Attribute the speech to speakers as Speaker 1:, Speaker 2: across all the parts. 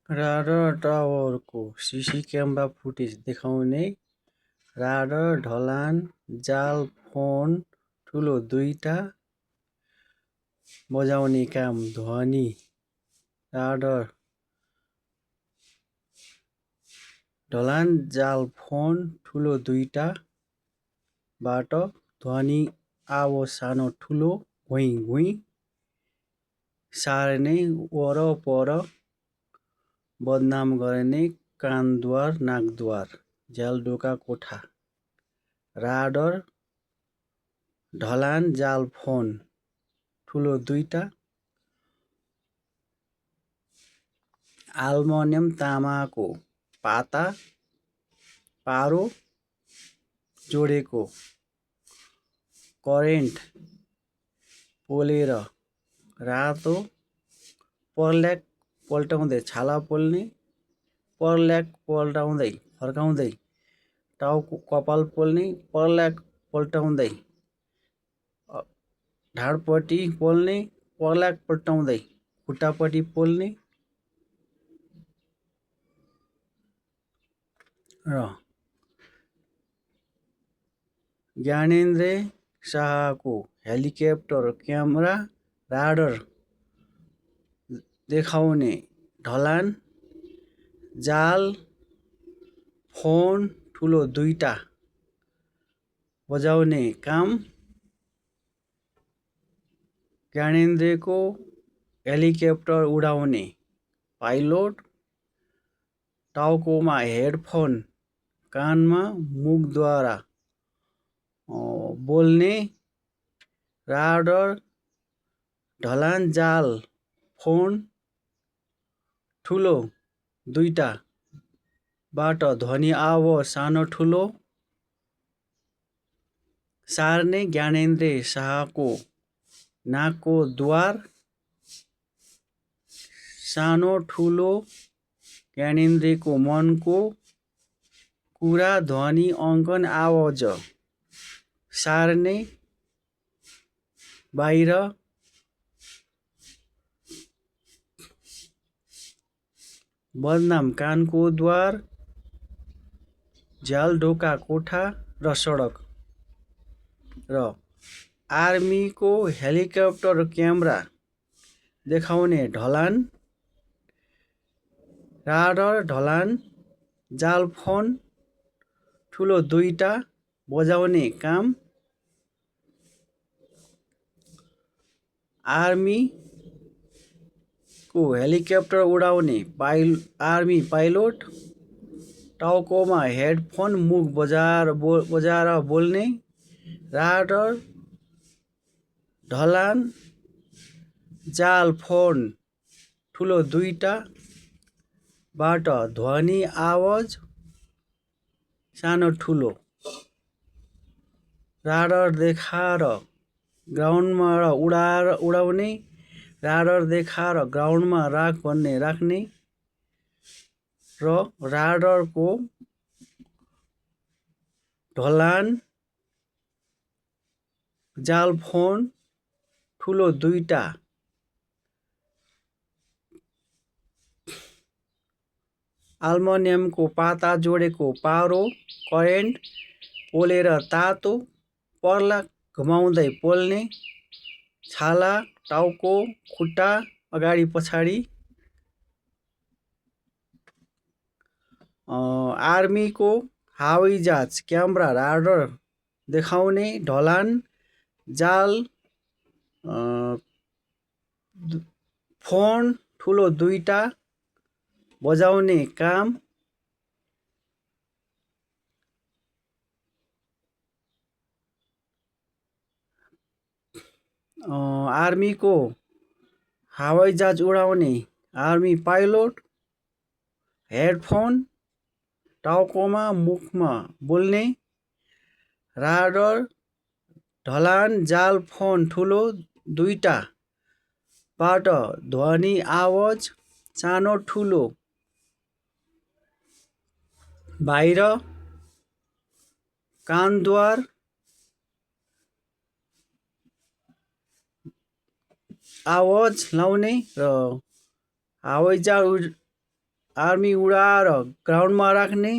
Speaker 1: राडर टावरको cc camera footage देखाउने। राडर, ढलान, जाल, फोन ठुलो दुईटा बजाउने काम। ध्वनि राडर, ढलान, जाल, फोन ठुलो दुईटा बाट ध्वनि आवाज सानो ठुलो घुइँ घुइँ सार्ने। वरपर बदनाम गर्ने। कानद्वार, नाकद्वार, झ्यालडोका, कोठा। राडर, ढलान, जाल, फोन ठुलो दुईटा। आल्मुनियम, तामाको पाता पारो जोडेको। करेन्ट पोलेर रातो पर्ल्याक पल्टाउँदै छाला पोल्ने। पर्ल्याक पल्टाउँदै फर्काउँदै टाउको कपाल पोल्ने। पर्ल्याक पल्टाउँदै ढाडपट्टि पोल्ने। पर्ल्याक पल्टाउँदै खुट्टापट्टि पोल्ने। र ज्ञानेन्द्र शाहको हेलिकप्टर क्यामेरा राडर देखाउने। ढलान, जाल, फोन ठुलो दुईटा बजाउने काम। ज्ञानेन्द्रको हेलिकप्टर उडाउने। पाइलोट, टाउकोमा हेडफोन, कानमा मुखद्वारा बोल्ने। राडर, ढलान, जाल, फोन ठुलो दुईटा बाट ध्वनि आवाज सानो ठुलो सार्ने। ज्ञानेन्द्र शाहको नाकको द्वार सानो ठुलो। ज्ञानेन्द्रको मनको कुरा ध्वनि अङ्कन आवाज सार्ने। बाहिर बदनाम कानको द्वार, झ्यालडोका, कोठा र सडक। र आर्मीको हेलिकप्टर क्यामेरा देखाउने। ढलान, राडर, ढलान, जाल, फोन ठुलो दुईटा बजाउने काम। आर्मीको हेलिकप्टर उडाउने। आर्मी पाइलोट, टाउकोमा हेडफोन, मुख बजाएर बोल्ने। राडर, ढलान, जाल, फोन ठुलो दुईटा बाट ध्वनि आवाज सानो ठुलो। राडर देखाएर ग्राउन्डमा उडाउने। राडर देखाएर ग्राउन्डमा राख भन्ने राख्ने। र राडरको ढलान, जाल, फोन ठुलो दुईटा आल्मुनियमको पाता जोडेको पारो। करेन्ट पोलेर तातो पर्ला घुमाउँदै पोल्ने। छाला, टाउको, खुट्टा अगाडि पछाडि। आर्मीको हवाईजहाज क्यामेरा राडर देखाउने। ढलान, जाल, फोन ठुलो दुईटा बजाउने काम। आर्मीको हवाईजहाज उडाउने। आर्मी पाइलोट, हेडफोन, टाउकोमा मुखमा बोल्ने। राडर, ढलान, जाल, फोन ठुलो दुईटा बाट ध्वनि आवाज सानो ठुलो। बाहिर कानद्वार आवाज लाउने। र हवाईजहाज आर्मी उडाएर ग्राउन्डमा राख्ने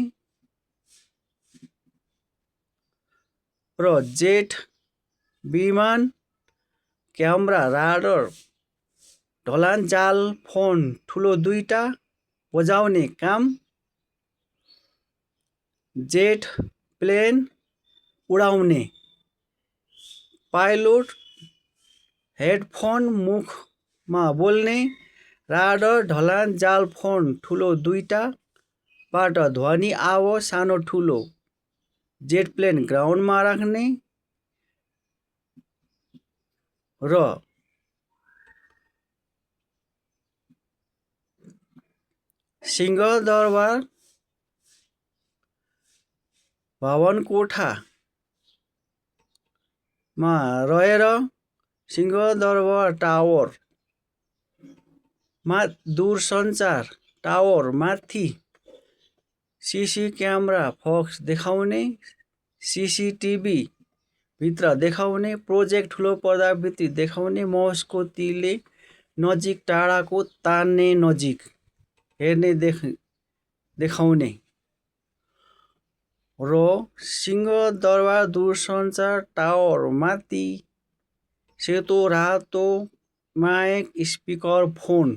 Speaker 1: र जेट विमान क्यामेरा राडर ढलान जाल फोन ठुलो दुईटा बजाउने काम जेट प्लेन उडाउने पाइलोट हेडफोन मुखमा बोल्ने राडर ढलान जाल फोन ठुलो दुईटाबाट ध्वनि आवाज सानो ठुलो जेट प्लेन ग्राउन्डमा राख्ने र सिंहदरबार भवनकोठामा रहेर सिंहदरबार टावरमा दूरसञ्चार टावर माथि सिसी क्यामेरा फक्स देखाउने सिसिटिभी भित्र देखाउने प्रोजेक्ट ठुलो पर्दाभित्र देखाउने मौसको तीरले नजिक टाढाको तान्ने नजिक हेर्ने देखाउने र सिंहदरबार दूरसञ्चार टावर माथि सेतो रातो माइक स्पिकर फोन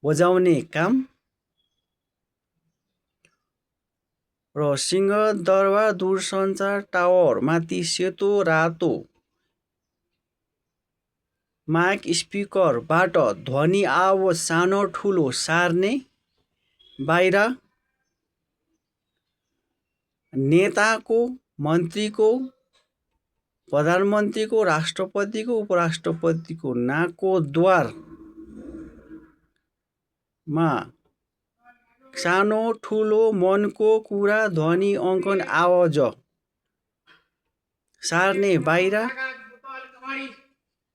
Speaker 1: बजाउने काम र सिंहदरबार दूरसञ्चार टावर माथि सेतो रातो माइक स्पिकरबाट ध्वनि आवाज सानो ठुलो सार्ने बाहिर नेताको मन्त्रीको प्रधानमन्त्रीको राष्ट्रपतिको उपराष्ट्रपतिको नाकको द्वारमा सानो ठुलो मनको कुरा ध्वनि अङ्कन आवाज सार्ने बाहिर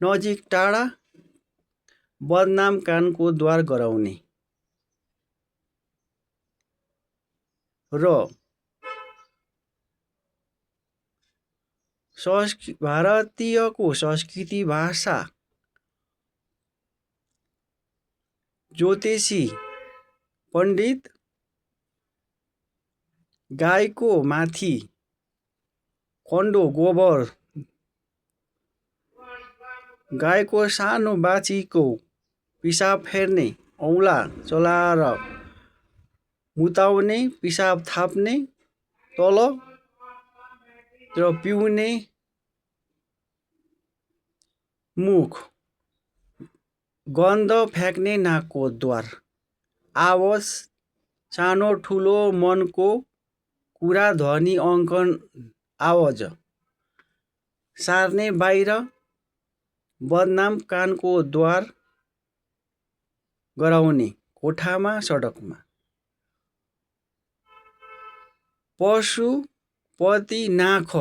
Speaker 1: नजिक टाढा बदनाम कानको द्वार गराउने र भारतीयको संस्कृति भाषा ज्योतिषी पण्डित गाईको माथि खण्डो गोबर गाईको सानो बाछीको पिसाब फेर्ने औँला चलाएर मुताउने पिसाब थाप्ने तल र पिउने मुख गन्ध फ्याँक्ने नाकको द्वार आवाज सानो ठुलो मनको कुरा ध्वनि अङ्कन आवाज सार्ने बाहिर बदनाम कानको द्वार गराउने कोठामा सडकमा पशुपति नाख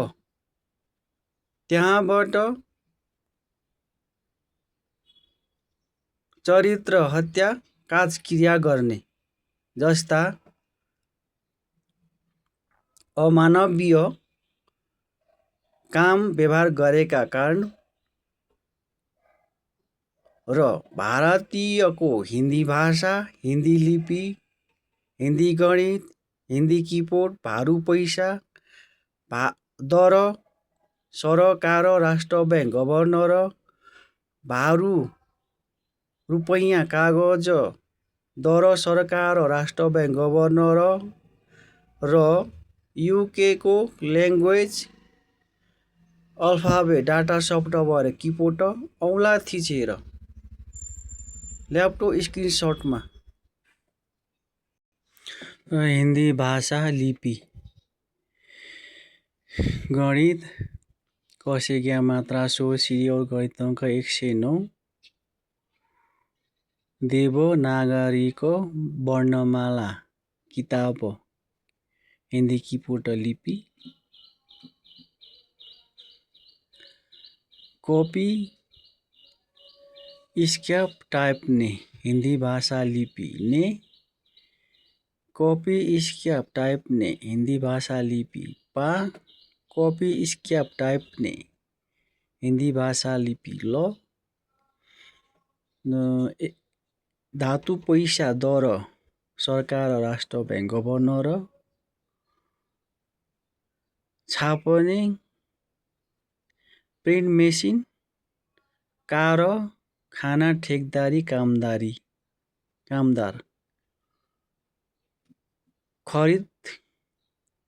Speaker 1: त्यहाँबाट चरित्र हत्या काजक्रिया गर्ने जस्ता अमानवीय काम व्यवहार गरेका कारण र भारतीयको हिन्दी भाषा हिन्दी लिपि हिन्दी गणित हिन्दी किबोर्ड भारू पैसा दर सरकार राष्ट्र ब्याङ्क गभर्नर भारू रुपैयाँ कागज दर सरकार राष्ट्र ब्याङ्क गभर्नर र युकेको language alphabet data software keyboard औँला थिचेर ल्यापटप स्क्रिनसटमा हिन्दी भाषा लिपि गणित कसेग्या मात्रा सो सिरी और गणित अङ्क 109 देवनागरीको वर्णमाला किताब हिन्दी किबोर्ड लिपि कॉपी स्क्याप टाइप ने हिन्दी भाषा लिपि ने कॉपी स्क्याप टाइप ने हिन्दी भाषा लिपि पा कॉपी स्क्याप टाइप ने हिन्दी भाषा लिपि ल धातु पैसा दर सरकार र राष्ट्र ब्याङ्क गभर्नर, छाप्ने, प्रिन्ट मेसिन, कार, खाना, ठेकदारी, कामदार, खरिद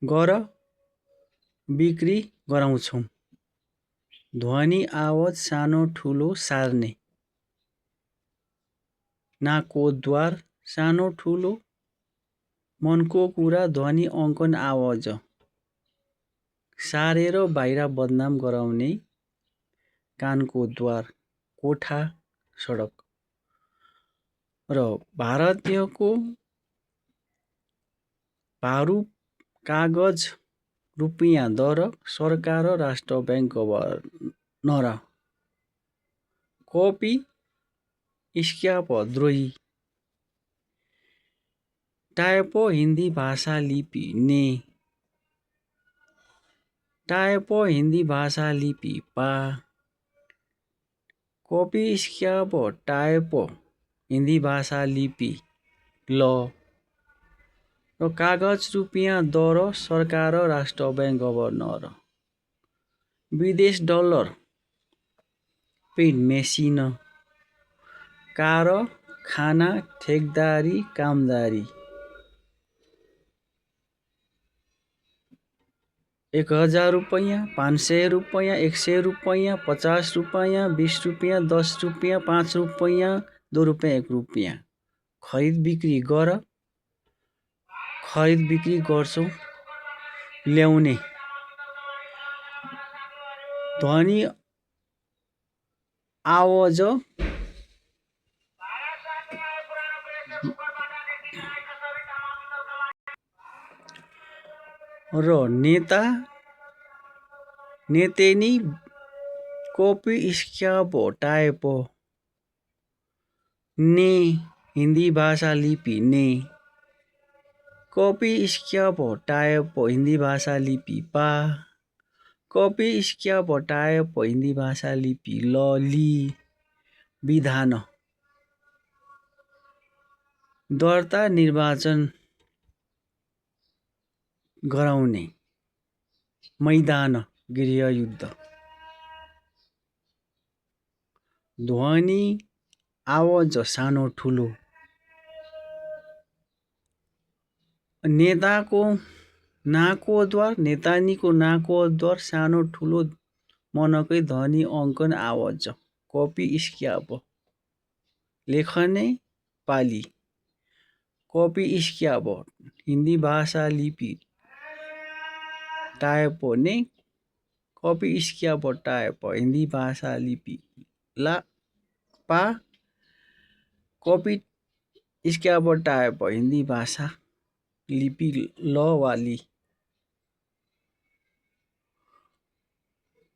Speaker 1: गर, बिक्री गराउँछौँ। ध्वनि आवाज सानो ठुलो सार्ने, नाकोद्वार सानो ठुलो, मनको कुरा ध्वनि अङ्कन आवाज सारेर बाहिर बदनाम गराउने, कानको द्वार, कोठा, सडक। र भारतीयको भारू, कागज, रुपियाँ दर, सरकार, राष्ट्र ब्याङ्क गभर्नर, कपी, स्क्याप, द्रोही, टाइप, हिन्दी भाषा लिपि, ने, टाइप, हिन्दी भाषा लिपि, पा, कपी, स्क्याप, टाइप, हिन्दी भाषा लिपि, ल, र कागज, रुपियाँ दर, सरकार, राष्ट्र ब्याङ्क गभर्नर, विदेश डलर, प्रिन्ट मेसिन, कार, खाना, ठेकदारी, कामदारी, 1000 रुपैयाँ, 500 रुपैयाँ, 100 रुपैयाँ, 50 रुपैयाँ, 20 रुपैयाँ, 10 रुपैयाँ, 5 रुपैयाँ, 2 रुपैयाँ, 1 रुपैयाँ। खरिद बिक्री गर, खरिद बिक्री गर्छौँ। ल्याउने, ध्वनि आवाज र नेता, नेतेनी, कपी, स्क्याप, टाइप, ने, हिन्दी भाषा लिपि, ने, कपी, स्क्याप, टाइप, हिन्दी भाषा लिपि, पा, कपी, स्क्याप, टाइप, हिन्दी भाषा लिपि, ल, लि, विधान, दर्ता, निर्वाचन गराउने, मैदान, गृहयुद्ध, ध्वनि आवाज सानो ठुलो, नेताको नाकोद्वार, नेतानीको नाकोद्वार, सानो ठुलो, मनकै ध्वनि अङ्कन आवाज, कपी, स्क्याप, लेखने, पाली, कपी, स्क्याप, हिन्दी भाषा लिपि, टाइप, ने, कपी, स्क्याप, टाइप, हिन्दी भाषा लिपि, ला, पा, कपी, स्क्याप, टाइप, हिन्दी भाषा लिपि, ल, वाली,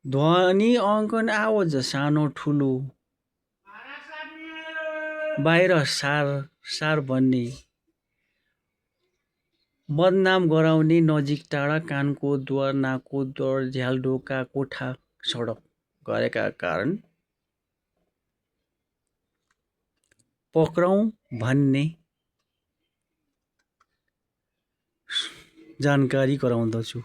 Speaker 1: ध्वनि अङ्कन आवाज सानो ठुलो, बाहिर सार भन्ने, बदनाम गराउने, नजिक टाढा, कानको द्वार, नाकको द्वार, झ्यालढोका, कोठा, सडक गरेका कारण पक्रौँ भन्ने जानकारी गराउँदछु।